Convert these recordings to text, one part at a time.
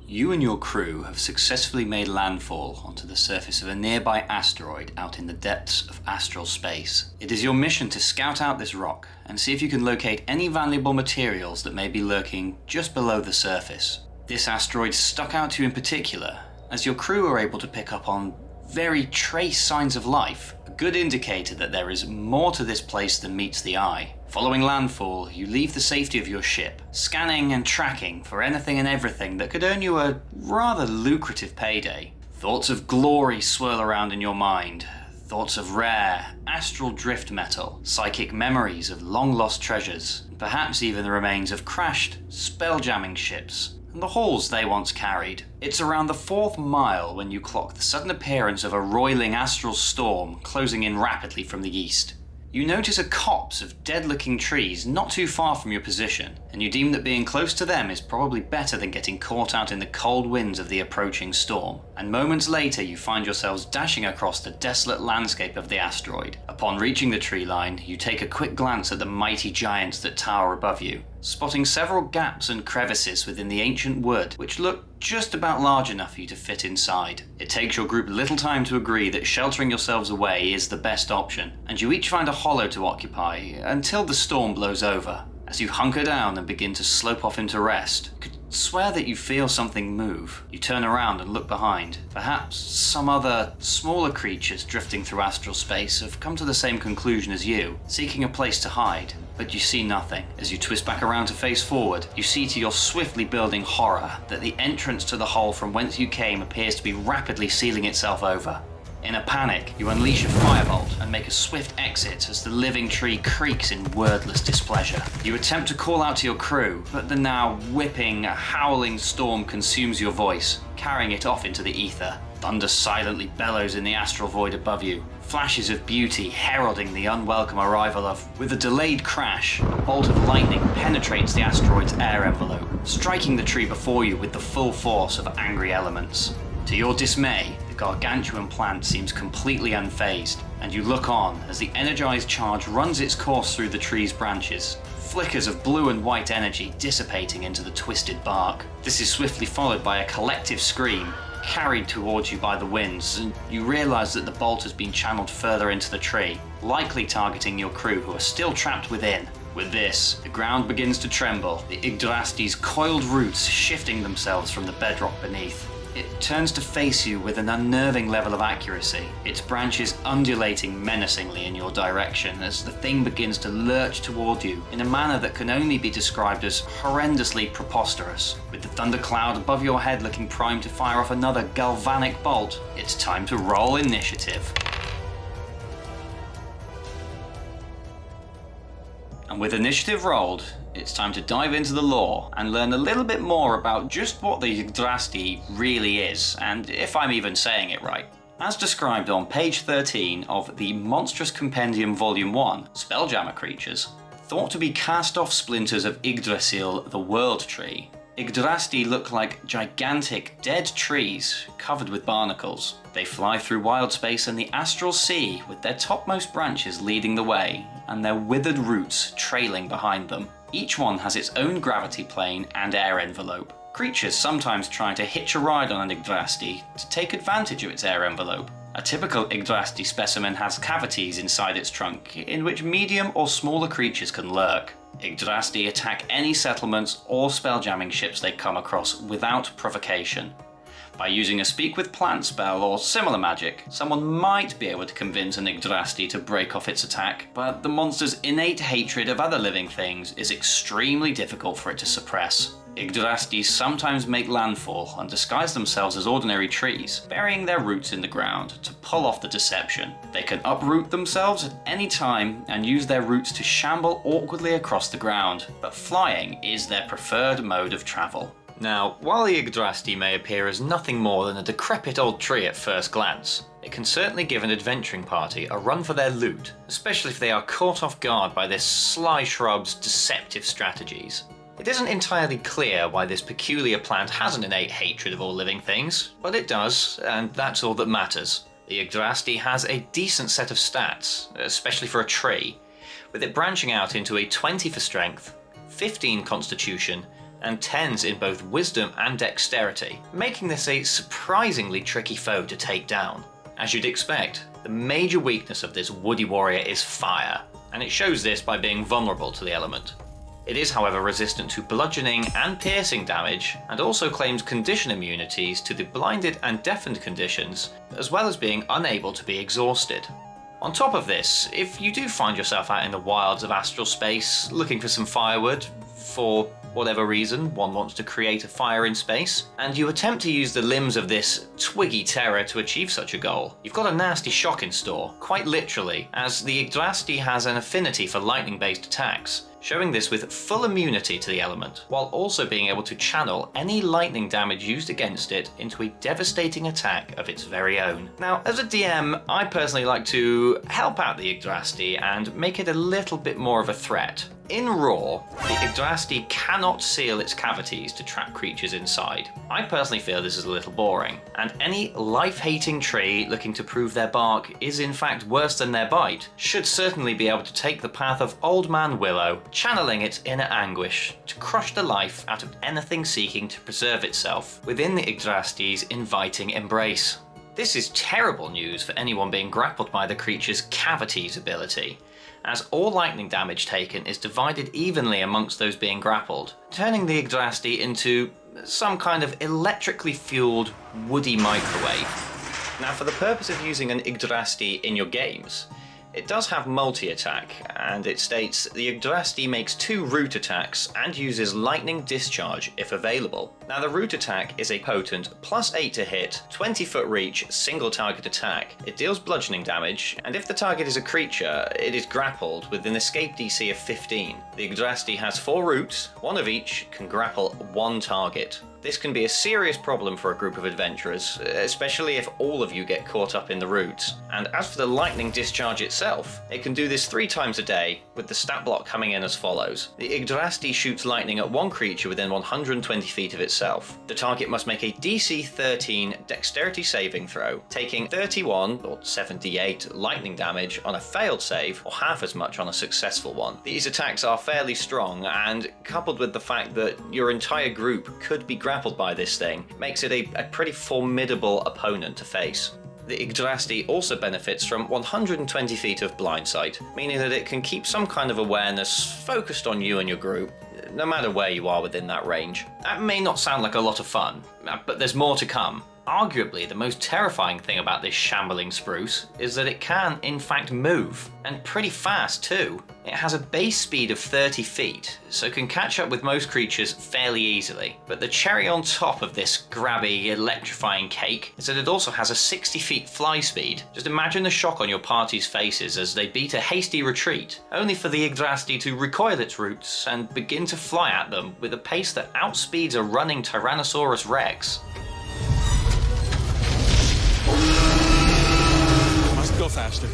You and your crew have successfully made landfall onto the surface of a nearby asteroid out in the depths of astral space. It is your mission to scout out this rock and see if you can locate any valuable materials that may be lurking just below the surface. This asteroid stuck out to you in particular, as your crew are able to pick up on very trace signs of life, a good indicator that there is more to this place than meets the eye. Following landfall, you leave the safety of your ship, scanning and tracking for anything and everything that could earn you a rather lucrative payday. Thoughts of glory swirl around in your mind. Thoughts of rare, astral drift metal, psychic memories of long-lost treasures, and perhaps even the remains of crashed, spell-jamming ships, and the hauls they once carried. It's around the 4th mile when you clock the sudden appearance of a roiling astral storm closing in rapidly from the east. You notice a copse of dead-looking trees not too far from your position, and you deem that being close to them is probably better than getting caught out in the cold winds of the approaching storm. And moments later you find yourselves dashing across the desolate landscape of the asteroid. Upon reaching the tree line, you take a quick glance at the mighty giants that tower above you, spotting several gaps and crevices within the ancient wood which look just about large enough for you to fit inside. It takes your group little time to agree that sheltering yourselves away is the best option, and you each find a hollow to occupy until the storm blows over. As you hunker down and begin to slope off into rest, you could swear that you feel something move. You turn around and look behind. Perhaps some other, smaller creatures drifting through astral space have come to the same conclusion as you, seeking a place to hide. But you see nothing. As you twist back around to face forward, you see to your swiftly building horror that the entrance to the hole from whence you came appears to be rapidly sealing itself over. In a panic, you unleash a firebolt and make a swift exit as the living tree creaks in wordless displeasure. You attempt to call out to your crew, but the now whipping, howling storm consumes your voice, carrying it off into the ether. Thunder silently bellows in the astral void above you, flashes of beauty heralding the unwelcome arrival of. With a delayed crash, a bolt of lightning penetrates the asteroid's air envelope, striking the tree before you with the full force of angry elements. To your dismay, the gargantuan plant seems completely unfazed, and you look on as the energized charge runs its course through the tree's branches, flickers of blue and white energy dissipating into the twisted bark. This is swiftly followed by a collective scream, carried towards you by the winds, and you realize that the bolt has been channeled further into the tree, likely targeting your crew who are still trapped within. With this, the ground begins to tremble, the Yggdrasti's coiled roots shifting themselves from the bedrock beneath. It turns to face you with an unnerving level of accuracy, its branches undulating menacingly in your direction as the thing begins to lurch toward you in a manner that can only be described as horrendously preposterous. With the thundercloud above your head looking primed to fire off another galvanic bolt, it's time to roll initiative. And with initiative rolled, it's time to dive into the lore and learn a little bit more about just what the Yggdrasti really is, and if I'm even saying it right. As described on page 13 of the Monstrous Compendium Volume 1, Spelljammer creatures, thought to be cast-off splinters of Yggdrasil, the World Tree, Yggdrasti look like gigantic dead trees covered with barnacles. They fly through wild space and the Astral Sea with their topmost branches leading the way and their withered roots trailing behind them. Each one has its own gravity plane and air envelope. Creatures sometimes try to hitch a ride on an Yggdrasti to take advantage of its air envelope. A typical Yggdrasti specimen has cavities inside its trunk in which medium or smaller creatures can lurk. Yggdrasti attack any settlements or spelljamming ships they come across without provocation. By using a speak with plant spell or similar magic, someone might be able to convince an Yggdrasti to break off its attack, but the monster's innate hatred of other living things is extremely difficult for it to suppress. Yggdrasti sometimes make landfall and disguise themselves as ordinary trees, burying their roots in the ground to pull off the deception. They can uproot themselves at any time and use their roots to shamble awkwardly across the ground, but flying is their preferred mode of travel. Now, while the Yggdrasti may appear as nothing more than a decrepit old tree at first glance, it can certainly give an adventuring party a run for their loot, especially if they are caught off guard by this sly shrub's deceptive strategies. It isn't entirely clear why this peculiar plant has an innate hatred of all living things, but it does, and that's all that matters. The Yggdrasti has a decent set of stats, especially for a tree, with it branching out into a 20 for strength, 15 constitution, and 10s in both wisdom and dexterity, making this a surprisingly tricky foe to take down. As you'd expect, the major weakness of this woody warrior is fire, and it shows this by being vulnerable to the element. It is, however, resistant to bludgeoning and piercing damage, and also claims condition immunities to the blinded and deafened conditions, as well as being unable to be exhausted. On top of this, if you do find yourself out in the wilds of astral space looking for some firewood, for whatever reason one wants to create a fire in space, and you attempt to use the limbs of this twiggy terror to achieve such a goal, you've got a nasty shock in store, quite literally, as the Yggdrasti has an affinity for lightning-based attacks, showing this with full immunity to the element, while also being able to channel any lightning damage used against it into a devastating attack of its very own. Now, as a DM, I personally like to help out the Yggdrasti and make it a little bit more of a threat. In Raw, the Yggdrasti cannot seal its cavities to trap creatures inside. I personally feel this is a little boring, and any life-hating tree looking to prove their bark is in fact worse than their bite should certainly be able to take the path of Old Man Willow, channeling its inner anguish to crush the life out of anything seeking to preserve itself within the Yggdrasti's inviting embrace. This is terrible news for anyone being grappled by the creature's cavities ability, as all lightning damage taken is divided evenly amongst those being grappled, turning the Yggdrasti into some kind of electrically fueled woody microwave. Now, for the purpose of using an Yggdrasti in your games, it does have multi-attack, and it states the Yggdrasti makes 2 root attacks and uses lightning discharge if available. Now, the root attack is a potent +8 to hit, 20-foot reach, single target attack. It deals bludgeoning damage, and if the target is a creature, it is grappled with an escape DC of 15. The Yggdrasti has 4 roots, 1 of each can grapple 1 target. This can be a serious problem for a group of adventurers, especially if all of you get caught up in the roots. And as for the lightning discharge itself, it can do this 3 times a day, with the stat block coming in as follows. The Yggdrasti shoots lightning at one creature within 120 feet of itself. The target must make a DC 13 dexterity saving throw, taking 31 or 78 lightning damage on a failed save, or half as much on a successful one. These attacks are fairly strong, and coupled with the fact that your entire group could be grappled by this thing, makes it a pretty formidable opponent to face. The Yggdrasti also benefits from 120 feet of blind sight, meaning that it can keep some kind of awareness focused on you and your group, no matter where you are within that range. That may not sound like a lot of fun, but there's more to come. Arguably, the most terrifying thing about this shambling spruce is that it can, in fact, move, and pretty fast too. It has a base speed of 30 feet, so can catch up with most creatures fairly easily. But the cherry on top of this grabby, electrifying cake is that it also has a 60 feet fly speed. Just imagine the shock on your party's faces as they beat a hasty retreat, only for the Yggdrasti to recoil its roots and begin to fly at them with a pace that outspeeds a running Tyrannosaurus Rex. Must go faster.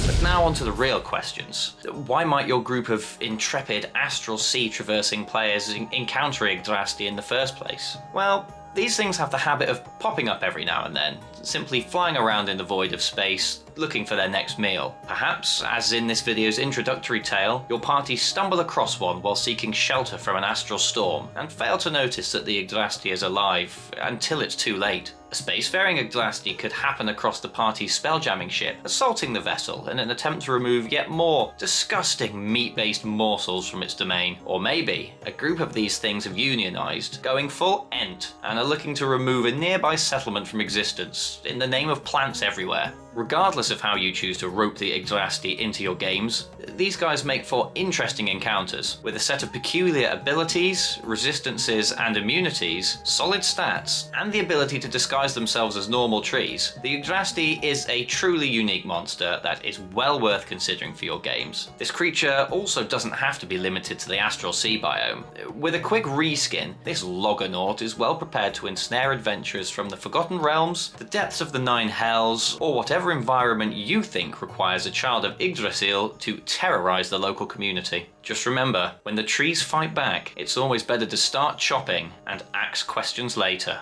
But now on to the real questions. Why might your group of intrepid Astral Sea traversing players encounter Yggdrasti in the first place? Well, these things have the habit of popping up every now and then, simply flying around in the void of space, looking for their next meal. Perhaps, as in this video's introductory tale, your party stumble across one while seeking shelter from an astral storm, and fail to notice that the Yggdrasti is alive until it's too late. A spacefaring Yggdrasti could happen across the party's spelljamming ship, assaulting the vessel in an attempt to remove yet more disgusting meat-based morsels from its domain. Or maybe a group of these things have unionized, going full Ent, and are looking to remove a nearby settlement from existence in the name of plants everywhere. Regardless of how you choose to rope the Yggdrasti into your games, these guys make for interesting encounters, with a set of peculiar abilities, resistances and immunities, solid stats, and the ability to disguise themselves as normal trees. The Yggdrasti is a truly unique monster that is well worth considering for your games. This creature also doesn't have to be limited to the Astral Sea biome. With a quick reskin, this Loggernaut is well prepared to ensnare adventurers from the Forgotten Realms, the depths of the Nine Hells, or whatever environment you think requires a child of Yggdrasil to terrorize the local community. Just remember, when the trees fight back, it's always better to start chopping and ask questions later.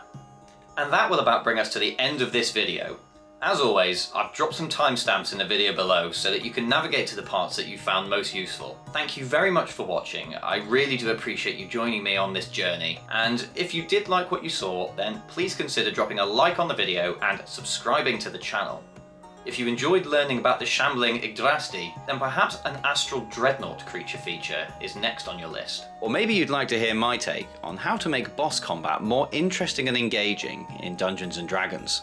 And that will about bring us to the end of this video. As always, I've dropped some timestamps in the video below so that you can navigate to the parts that you found most useful. Thank you very much for watching. I really do appreciate you joining me on this journey. And if you did like what you saw, then please consider dropping a like on the video and subscribing to the channel. If you enjoyed learning about the shambling Yggdrasti, then perhaps an Astral Dreadnought creature feature is next on your list. Or maybe you'd like to hear my take on how to make boss combat more interesting and engaging in Dungeons & Dragons.